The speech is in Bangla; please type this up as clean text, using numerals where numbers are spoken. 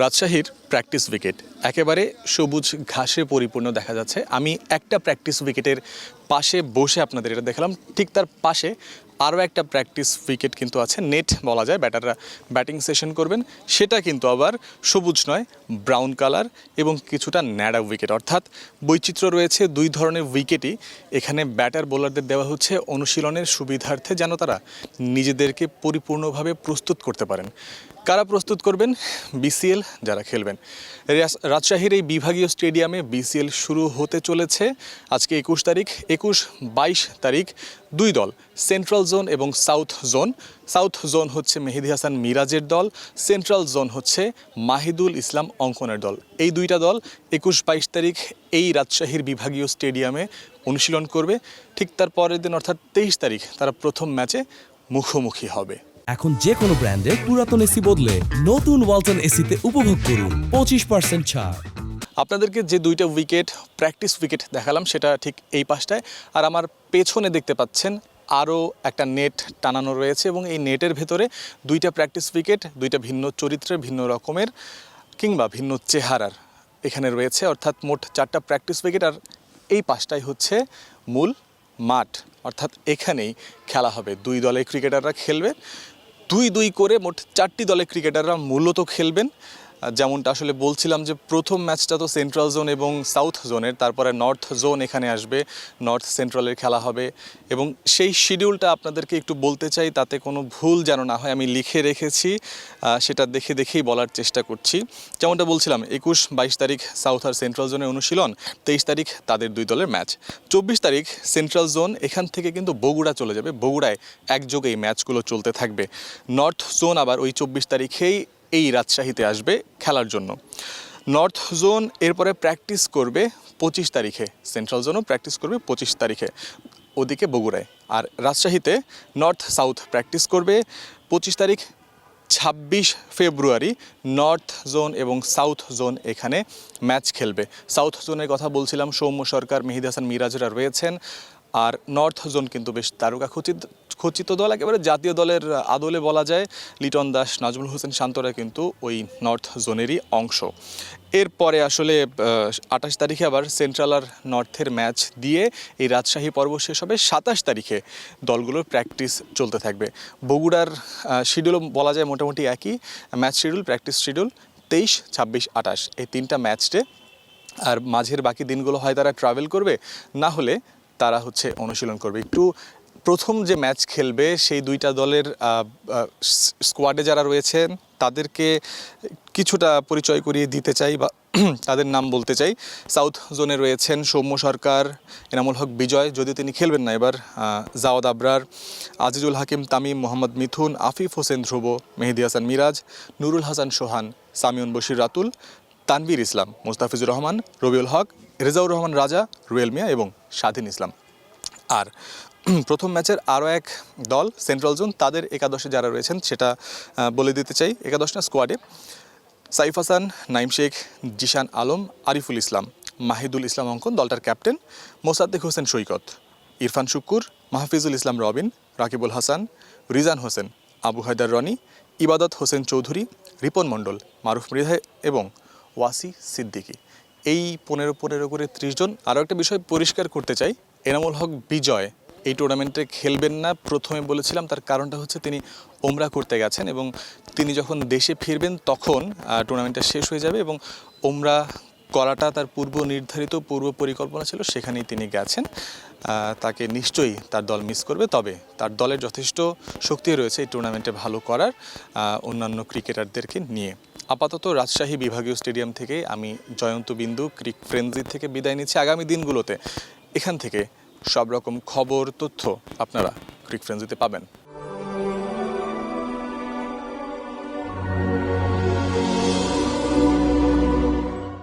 রাজশাহীর প্র্যাকটিস উইকেট একেবারে সবুজ ঘাসে পরিপূর্ণ দেখা যাচ্ছে। আমি একটা প্র্যাকটিস উইকেটের পাশে বসে আপনাদের এটা দেখালাম, ঠিক তার পাশে আরও একটা প্র্যাকটিস উইকেট কিন্তু আছে। নেট বলা যায়, ব্যাটাররা ব্যাটিং সেশন করবেন, সেটা কিন্তু আবার সবুজ নয়, ব্রাউন কালার এবং কিছুটা ন্যাড়া উইকেট, অর্থাৎ বৈচিত্র্য রয়েছে। দুই ধরনের উইকেটই এখানে ব্যাটার বোলারদের দেওয়া হচ্ছে অনুশীলনের সুবিধার্থে, যেন তারা নিজেদেরকে পরিপূর্ণভাবে প্রস্তুত করতে পারেন। কারা প্রস্তুত করবেন? বিসিএল যারা খেলবেন। রাজশাহীর এই বিভাগীয় স্টেডিয়ামে বিসিএল শুরু হতে চলেছে আজকে 21 তারিখ, 21-22 তারিখ। দুই দল, সেন্ট্রাল জোন এবং সাউথ জোন। সাউথ জোন হচ্ছে মেহেদী হাসান মিরাজের দল, সেন্ট্রাল জোন হচ্ছে মাহিদুল ইসলাম অঙ্কনের দল। এই দুইটা দল 21-22 তারিখ এই রাজশাহীর বিভাগীয় স্টেডিয়ামে অনুশীলন করবে। ঠিক তার পরের দিন অর্থাৎ 23 তারিখ তারা প্রথম ম্যাচে মুখোমুখি হবে। এখন যে কোনো ব্র্যান্ডের পুরাতন এসি বদলে নতুন ওয়ালটন এসিতে উপভোগ করুন 25% ছাড়। আপনাদেরকে যে দুইটা উইকেট, প্র্যাকটিস উইকেট দেখালাম, সেটা ঠিক এই পাশটায়। আর আমার পেছনে দেখতে পাচ্ছেন আরও একটা নেট টানানো রয়েছে এবং এই নেটের ভেতরে দুইটা প্র্যাকটিস উইকেট, দুইটা ভিন্ন চরিত্রের, ভিন্ন রকমের কিংবা ভিন্ন চেহারার এখানে রয়েছে, অর্থাৎ মোট 4টা প্র্যাকটিস উইকেট। আর এই পাশটাই হচ্ছে মূল মাঠ, অর্থাৎ এখানেই খেলা হবে। দুই দলে ক্রিকেটাররা খেলবে, দুই করে মোট 4টি দলে ক্রিকেটাররা মূলত খেলবেন। যেমনটা আসলে বলছিলাম যে প্রথম ম্যাচটা তো সেন্ট্রাল জোন এবং সাউথ জোনের, তারপরে নর্থ জোন এখানে আসবে, নর্থ সেন্ট্রালের খেলা হবে। এবং সেই শিডিউলটা আপনাদেরকে একটু বলতে চাই, তাতে কোনো ভুল যেন না হয়। আমি লিখে রেখেছি, সেটা দেখেই বলার চেষ্টা করছি। যেমনটা বলছিলাম, 21-22 তারিখ সাউথ আর সেন্ট্রাল জোনের অনুশীলন, 23 তারিখ তাদের দুই দলের ম্যাচ। 24 তারিখ সেন্ট্রাল জোন এখান থেকে কিন্তু বগুড়া চলে যাবে, বগুড়ায় একযোগে এই ম্যাচগুলো চলতে থাকবে। নর্থ জোন আবার ওই 24 তারিখেই এই রাজশাহীতে আসবে খেলার জন্য। নর্থ জোন এরপরে প্র্যাকটিস করবে 25 তারিখে, সেন্ট্রাল জোনও প্র্যাকটিস করবে 25 তারিখে ওদিকে বগুড়ায়। আর রাজশাহীতে নর্থ সাউথ প্র্যাকটিস করবে 25 তারিখ। 26 ফেব্রুয়ারি নর্থ জোন এবং সাউথ জোন এখানে ম্যাচ খেলবে। সাউথ জোনের কথা বলছিলাম, সৌম্য সরকার, মেহেদী হাসান মিরাজরা রয়েছেন। আর নর্থ জোন কিন্তু বেশ তারকা খচিত দল, একেবারে জাতীয় দলের আদলে বলা যায়। লিটন দাস, নাজমুল হোসেন শান্তরা কিন্তু ওই নর্থ জোনেরই অংশ। এরপরে আসলে 28 তারিখে আবার সেন্ট্রাল আর নর্থের ম্যাচ দিয়ে এই রাজশাহী পর্ব শেষ হবে। 27 তারিখে দলগুলোর প্র্যাকটিস চলতে থাকবে। বগুড়ার শিডিউলও বলা যায় মোটামুটি একই, ম্যাচ শিডিউল, প্র্যাকটিস শিডিউল 23, 26, 28 এই 3টা ম্যাচে। আর মাঝের বাকি দিনগুলো হয় তারা ট্রাভেল করবে, না হলে তারা হচ্ছে অনুশীলন করবে। একটু প্রথম যে ম্যাচ খেলবে সেই দুইটা দলের স্কোয়াডে যারা রয়েছেন তাদেরকে কিছুটা পরিচয় করিয়ে দিতে চাই বা তাদের নাম বলতে চাই। সাউথ জোনে রয়েছেন সৌম্য সরকার, এনামুল হক বিজয়, যদিও তিনি খেলবেন না এবার, জাওয়াদ আবরার, আজিজুল হাকিম তামিম, মোহাম্মদ মিথুন, আফিফ হোসেন ধ্রুব, মেহেদী হাসান মিরাজ, নুরুল হাসান সোহান, সামিউন বশির রাতুল, তানভীর ইসলাম, মোস্তাফিজুর রহমান, রবিউল হক, রেজাউর রহমান রাজা, রুয়েল মিয়া এবং স্বাধীন ইসলাম। আর প্রথম ম্যাচের আরও এক দল সেন্ট্রাল জোন, তাদের একাদশে যারা রয়েছেন সেটা বলে দিতে চাই। একাদশটা স্কোয়াডে সাইফ হাসান, নাইম শেখ, জিশান আলম, আরিফুল ইসলাম, মাহিদুল ইসলাম অঙ্কন দলটার ক্যাপ্টেন, মোসাদ্দেক হোসেন সৈকত, ইরফান শুক্কুর, মাহফিজুল ইসলাম রবিন, রাকিবুল হাসান, রিজান হোসেন, আবু হায়দার রনি, ইবাদত হোসেন চৌধুরী, রিপন মণ্ডল, মারুফ মৃধা এবং ওয়াসি সিদ্দিকী। এই 15 করে 30 জন। আরও একটা বিষয় পরিষ্কার করতে চাই, এনামুল হক বিজয় এই টুর্নামেন্টে খেলবেন না। প্রথমে বলেছিলাম, তার কারণটা হচ্ছে তিনি ওমরা করতে গেছেন এবং তিনি যখন দেশে ফিরবেন তখন টুর্নামেন্টটা শেষ হয়ে যাবে এবং ওমরা করাটা তার পূর্ব নির্ধারিত পূর্ব পরিকল্পনা ছিল, সেখানেই তিনি গেছেন। তাকে নিশ্চয়ই তার দল মিস করবে, তবে তার দলের যথেষ্ট শক্তি রয়েছে এই টুর্নামেন্টে ভালো করার অন্যান্য ক্রিকেটারদেরকে নিয়ে। আপাতত রাজশাহী বিভাগীয় স্টেডিয়াম থেকে আমি জয়ন্ত বিন্দু ক্রিক ফ্রেন্ডজি থেকে বিদায় নিচ্ছি। আগামী দিনগুলোতে এখান থেকে সব রকম খবর, তথ্য আপনারা ক্রিক ফ্রেন্ডজিতে পাবেন।